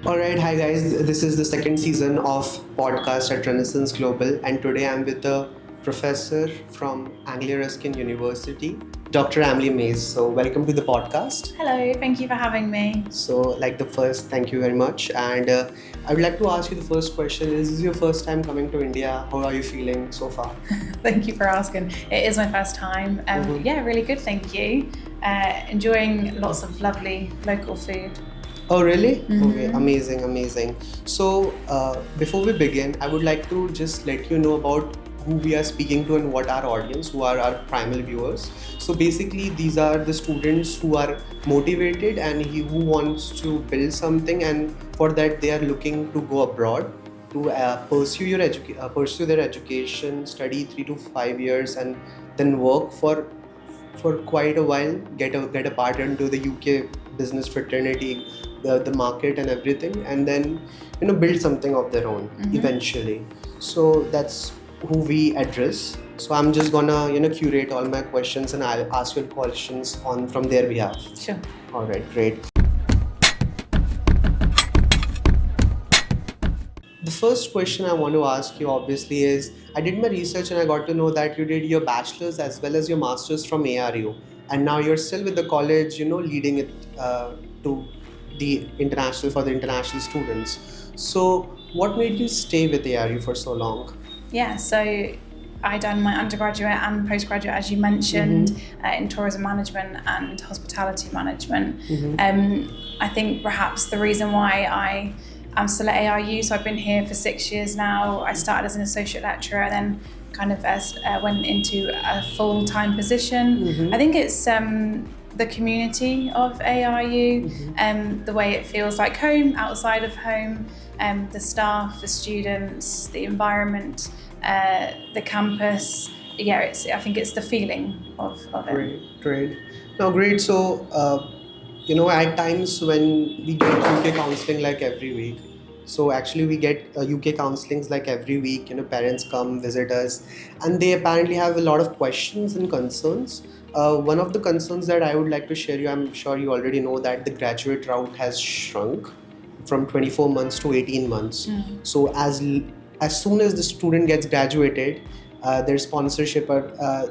All right, hi guys. This is the second season of podcast at Renaissance Global, and today I'm with the professor from Anglia Ruskin University, Dr. Emily Mace. So, welcome to the podcast. Hello, thank you for having me. So, thank you very much. And I would like to ask you the first question: Is this your first time coming to India? How are you feeling so far? Thank you for asking. It is my first time. Yeah, really good, thank you. Enjoying lots of lovely local food. Oh, really? Mhm. Okay, amazing. So, before we begin, I would like to just let you know about who we are speaking to and what our audience, who are our primary viewers. So, basically, these are the students who are motivated and who wants to build something, and for that, they are looking to go abroad to pursue their education, study 3 to 5 years, and then work for quite a while, get a part into the UK business fraternity, the market and everything, and then build something of their own eventually. So that's who we address. So I'm just gonna curate all my questions and I'll ask you questions on from their behalf. Sure. All right, great. The first question I want to ask you obviously is, I did my research and I got to know that you did your bachelor's as well as your master's from ARU, and now you're still with the college, leading it to the international students. So what made you stay with ARU for so long? Yeah, so I done my undergraduate and postgraduate, as you mentioned, in tourism management and hospitality management. I think perhaps the reason why I'm still at ARU, so I've been here for 6 years now. I started as an associate lecturer and then kind of went into a full-time position. I think it's the community of ARU, the way it feels like home, outside of home, the staff, the students, the environment, the campus. Yeah, I think it's the feeling of it. Great. Now, great. So, at times when we get UK counseling like every week, so actually we get UK counselings like every week. Parents come visit us, and they apparently have a lot of questions and concerns. One of the concerns that I would like to share you, I'm sure you already know that the graduate route has shrunk from 24 months to 18 months. So as soon as the student gets graduated, their sponsorship or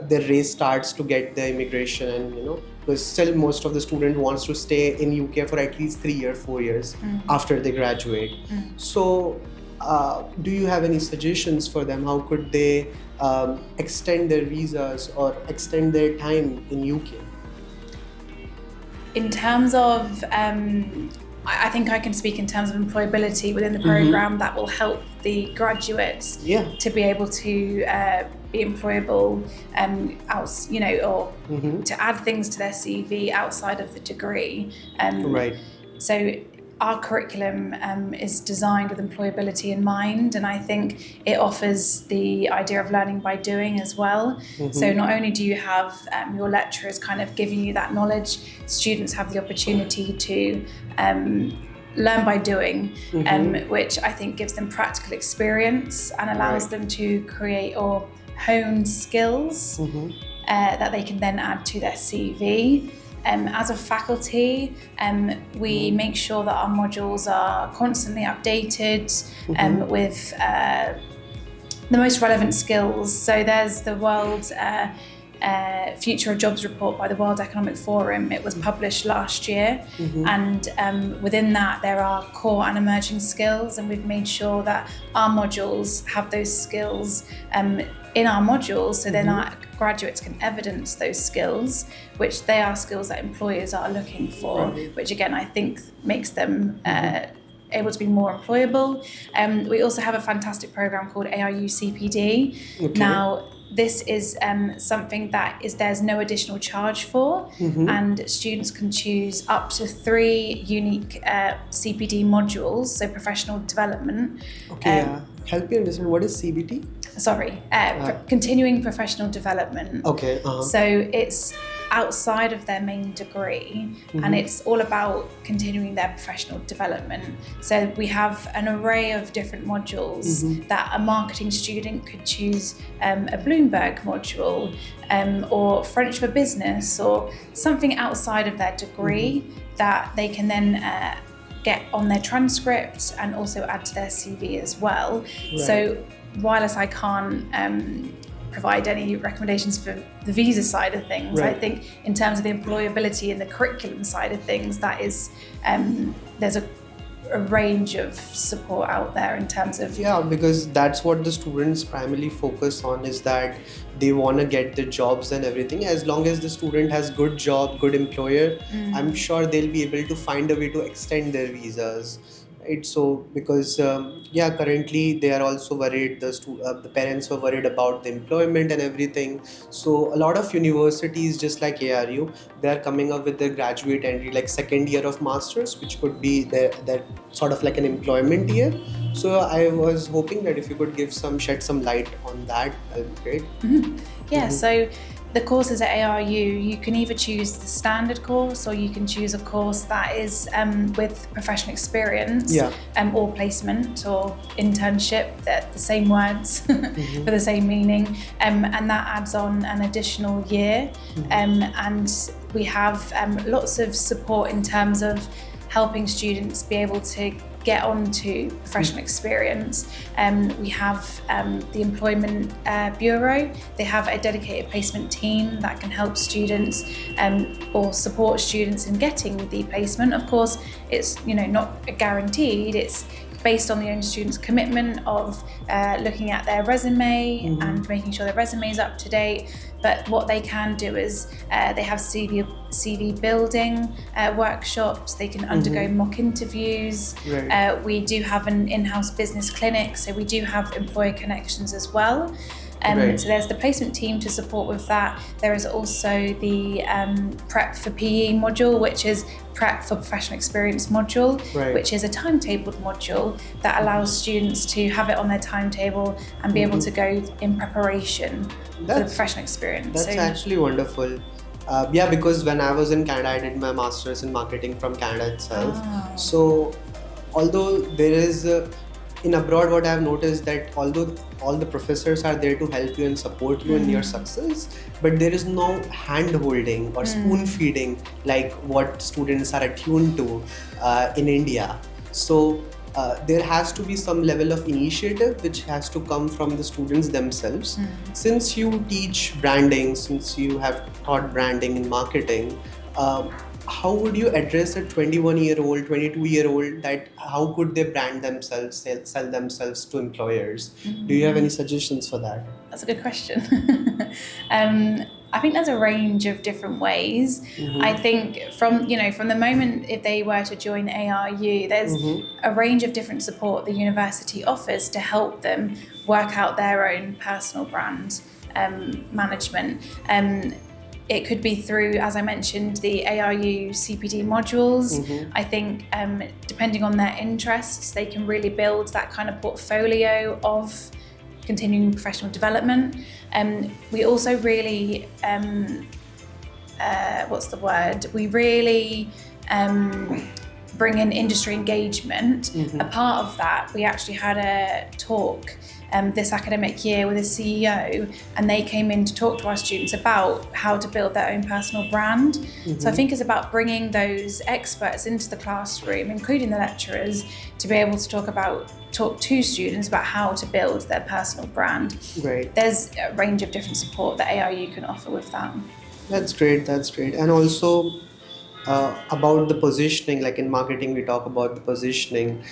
their race starts to get the immigration, and because still most of the student wants to stay in UK for at least 3 or 4 years after they graduate. So do you have any suggestions for them? How could they extend their visas or extend their time in UK? In terms of, I think I can speak in terms of employability within the program that will help the graduates to be able to be employable, or to add things to their CV outside of the degree. Right. So our curriculum is designed with employability in mind, and I think it offers the idea of learning by doing as well. So not only do you have your lecturers kind of giving you that knowledge, students have the opportunity to learn by doing, which I think gives them practical experience and allows them to create or hone skills that they can then add to their CV. As a faculty, we make sure that our modules are constantly updated with the most relevant skills. So there's the World Future of Jobs report by the World Economic Forum. It was published last year, and within that there are core and emerging skills, and we've made sure that our modules have those skills in our modules, so then our graduates can evidence those skills, which they are skills that employers are looking for, which again I think makes them able to be more employable. We also have a fantastic program called ARU CPD. Now, this is something that there's no additional charge for, and students can choose up to 3 unique CPD modules, so professional development. Help me understand, what is CBT? Continuing professional development. So it's outside of their main degree, and it's all about continuing their professional development. So we have an array of different modules that a marketing student could choose, a Bloomberg module, or French for business, or something outside of their degree that they can then get on their transcript and also add to their CV as well. Right. So whilst I can't provide any recommendations for the visa side of things, Right. I think in terms of the employability and the curriculum side of things, that is there's a range of support out there in terms of Yeah, because that's what the students primarily focus on, is that they want to get the jobs and everything. As long as the student has good job, good employer, I'm sure they'll be able to find a way to extend their visas. Right? So because currently they are also worried. The parents were worried about the employment and everything. So a lot of universities, just like ARU, they are coming up with their graduate entry, like second year of masters, which could be their sort of like an employment year. So I was hoping that if you could shed some light on that, that'd be great. Yeah, so the courses at ARU, you can either choose the standard course or you can choose a course that is with professional experience, Yeah. Or placement or internship. They're the same words for the same meaning, and that adds on an additional year. And we have lots of support in terms of helping students be able to get on to professional experience. We have the Employment Bureau. They have a dedicated placement team that can help students or support students in getting the placement. Of course, it's not guaranteed. It's based on the own student's commitment of looking at their resume and making sure their resume is up to date. But what they can do is they have CV building workshops. They can undergo mock interviews. Right. We do have an in-house business clinic, so we do have employer connections as well. Right. So there's the placement team to support with that. There is also the Prep for PE module, which is Prep for Professional Experience module, Right. which is a timetabled module that allows students to have it on their timetable and be able to go in preparation for the professional experience. That's actually wonderful. Because when I was in Canada, I did my master's in marketing from Canada itself. So although there is in abroad, what I've noticed that although all the professors are there to help you and support you in your success, but there is no hand holding or spoon feeding like what students are attuned to in India. So there has to be some level of initiative which has to come from the students themselves. Since you teach branding, since you have taught branding and marketing, how would you address a 21-year-old, 22-year-old that how could they brand themselves, sell themselves to employers? Do you have any suggestions for that? That's a good question. I think there's a range of different ways. I think from the moment if they were to join ARU, there's a range of different support the university offers to help them work out their own personal brand management. It could be through, as I mentioned, the ARU CPD modules. I think depending on their interests, they can really build that kind of portfolio of continuing professional development. We also really, we really bring in industry engagement. A part of that, we actually had a talk this academic year with a CEO, and they came in to talk to our students about how to build their own personal brand. So I think it's about bringing those experts into the classroom, including the lecturers, to be able to talk to students about how to build their personal brand. Right. There's a range of different support that ARU can offer with that. That's great. And also about the positioning, like in marketing, we talk about the positioning.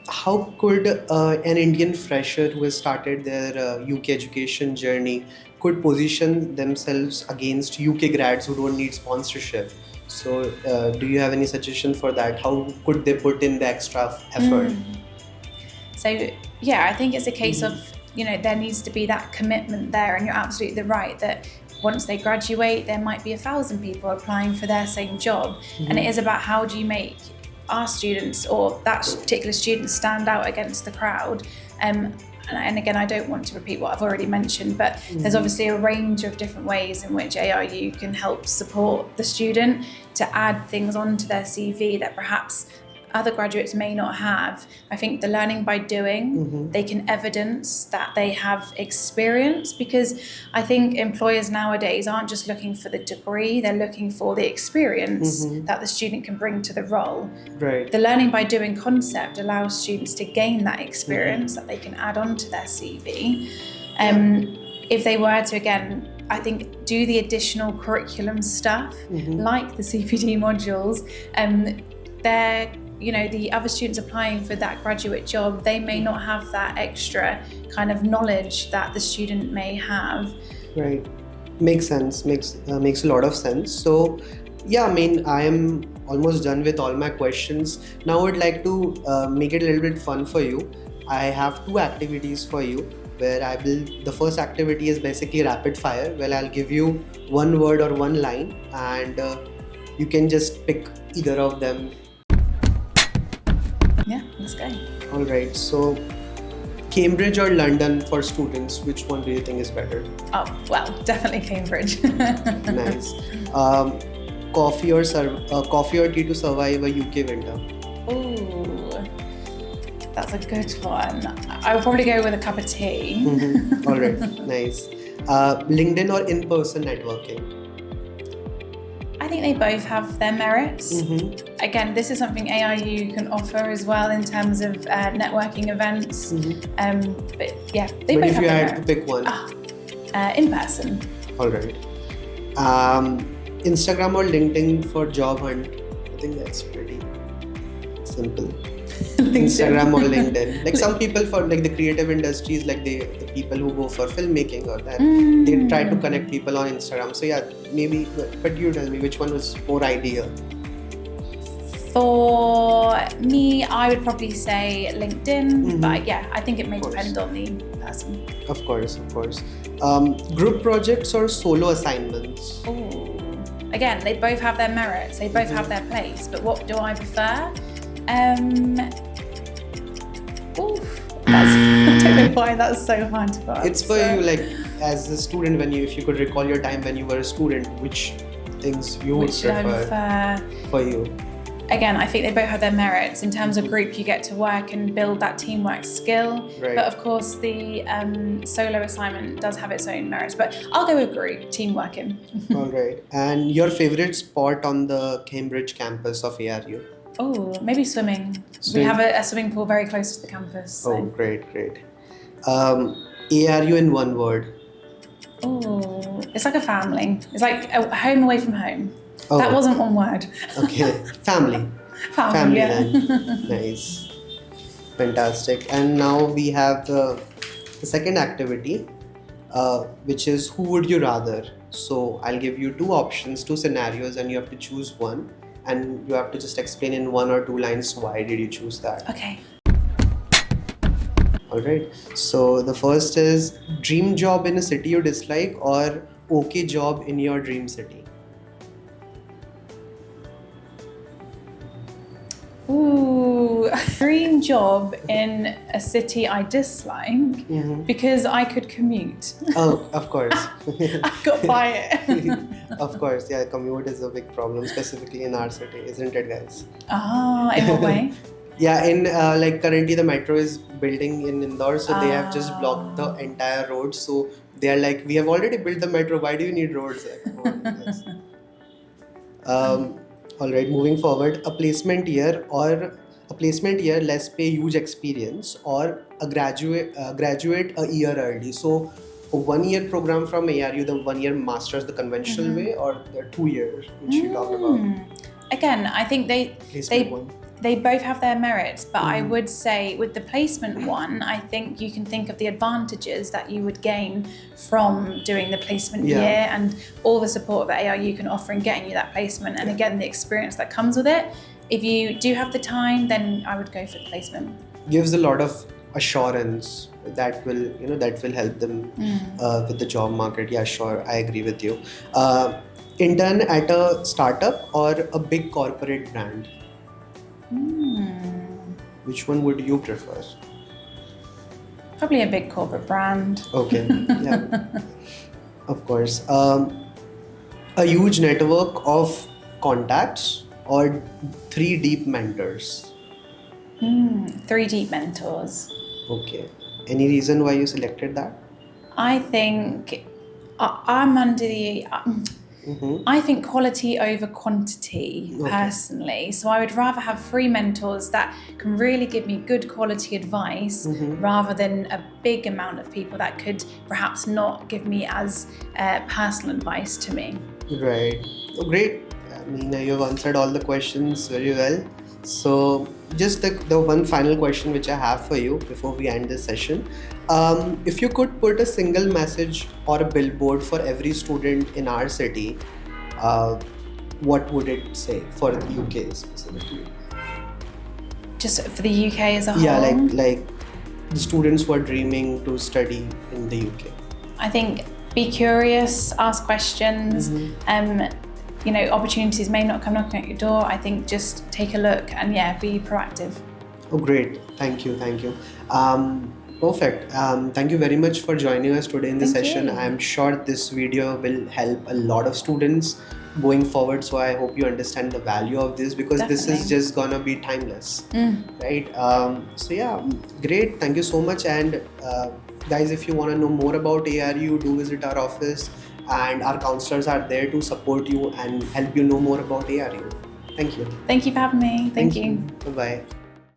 How could an Indian fresher who has started their UK education journey could position themselves against UK grads who don't need sponsorship? So do you have any suggestion for that? How could they put in the extra effort? So I think it's a case of, there needs to be that commitment there, and you're absolutely right that once they graduate, there might be 1,000 people applying for their same job. And it is about how do you make our students or that particular student stand out against the crowd. And again, I don't want to repeat what I've already mentioned, but there's obviously a range of different ways in which ARU can help support the student to add things onto their CV that perhaps other graduates may not have. I think the learning by doing, they can evidence that they have experience, because I think employers nowadays aren't just looking for the degree, they're looking for the experience that the student can bring to the role. Right. The learning by doing concept allows students to gain that experience that they can add on to their CV. If they were to, again, I think, do the additional curriculum stuff, like the CPD modules, they're, the other students applying for that graduate job, they may not have that extra kind of knowledge that the student may have. Right. Makes sense. Makes a lot of sense. So, yeah, I am almost done with all my questions. Now I would like to make it a little bit fun for you. I have 2 activities for you, where the first activity is basically rapid fire, where I'll give you one word or one line, and you can just pick either of them. Yeah, let's go. All right. So, Cambridge or London for students, which one do you think is better? Oh, well, definitely Cambridge. Nice. Coffee or tea to survive a UK winter? Ooh, that's a good one. I would probably go with a cup of tea. All right, nice. LinkedIn or in-person networking? I think they both have their merits. Again, this is something ARU can offer as well in terms of networking events. But yeah, they both have their merits. But if you had to pick one? In person. All right. Instagram or LinkedIn for job hunt? I think that's pretty simple. Instagram or LinkedIn. Like some people for like the creative industries, like the people who go for filmmaking or that, they try to connect people on Instagram. So yeah, maybe, but you tell me which one was more ideal. For me, I would probably say LinkedIn, but yeah, I think it may depend on the person. Of course. Group projects or solo assignments? Ooh. Again, they both have their merits, they both have their place, but what do I prefer? I don't know why that's so hard to answer. It's for you, like as a student, if you could recall your time when you were a student, which things you would prefer for you? Again, I think they both have their merits. In terms of group, you get to work and build that teamwork skill. Right. But of course, the solo assignment does have its own merits. But I'll go with group, team working. All right. And your favorite spot on the Cambridge campus of ARU? Oh, maybe swimming. We have a swimming pool very close to the campus. So. Oh, great. ARU in one word? Oh, it's like a family. It's like a home away from home. Oh. That wasn't one word. Okay, family. Family, yeah. Then. Nice. Fantastic. And now we have the second activity, which is who would you rather? So I'll give you 2 options, 2 scenarios, and you have to choose one. And you have to just explain in 1 or 2 lines why did you choose that. Okay. Alright, so the first is dream job in a city you dislike or okay job in your dream city? Ooh, dream job in a city I dislike because I could commute. Oh, of course. I got by it. Of course, yeah, commute is a big problem, specifically in our city, isn't it, guys? In what way? Yeah, in currently the metro is building in Indore, so they have just blocked the entire road. So they are like, we have already built the metro, why do you need roads? All right, moving forward, a placement year, less pay, huge experience, or a graduate a year early. So a 1-year program from ARU, the 1-year master's the conventional way, or the 2 years which you talked about. Again, I think they both have their merits, but I would say with the placement one, I think you can think of the advantages that you would gain from doing the placement year and all the support that ARU can offer in getting you that placement, and again the experience that comes with it. If you do have the time, then I would go for the placement. Gives a lot of assurance that will help them with the job market. Yeah, sure, I agree with you. Intern at a startup or a big corporate brand? Which one would you prefer? Probably a big corporate brand. Okay, yeah, of course. A huge network of contacts or 3 deep mentors? Three deep mentors. Okay. Any reason why you selected that? I think I'm under the. I think quality over quantity personally. So I would rather have three mentors that can really give me good quality advice rather than a big amount of people that could perhaps not give me as personal advice to me. Right. Oh, great. I mean, you've answered all the questions very well. So, just the one final question which I have for you before we end this session. If you could put a single message or a billboard for every student in our city, what would it say for the UK specifically? Just for the UK as a whole? Yeah, like the students who are dreaming to study in the UK. I think be curious, ask questions. Opportunities may not come knocking at your door. I think just take a look and be proactive. Oh, great. Thank you. Perfect. Thank you very much for joining us today in this session. I'm sure this video will help a lot of students going forward. So I hope you understand the value of this, because this is just gonna be timeless, right? Great. Thank you so much. And guys, if you want to know more about ARU, do visit our office, and our counselors are there to support you and help you know more about ARU. Thank you. Thank you for having me. Thank you. Bye-bye.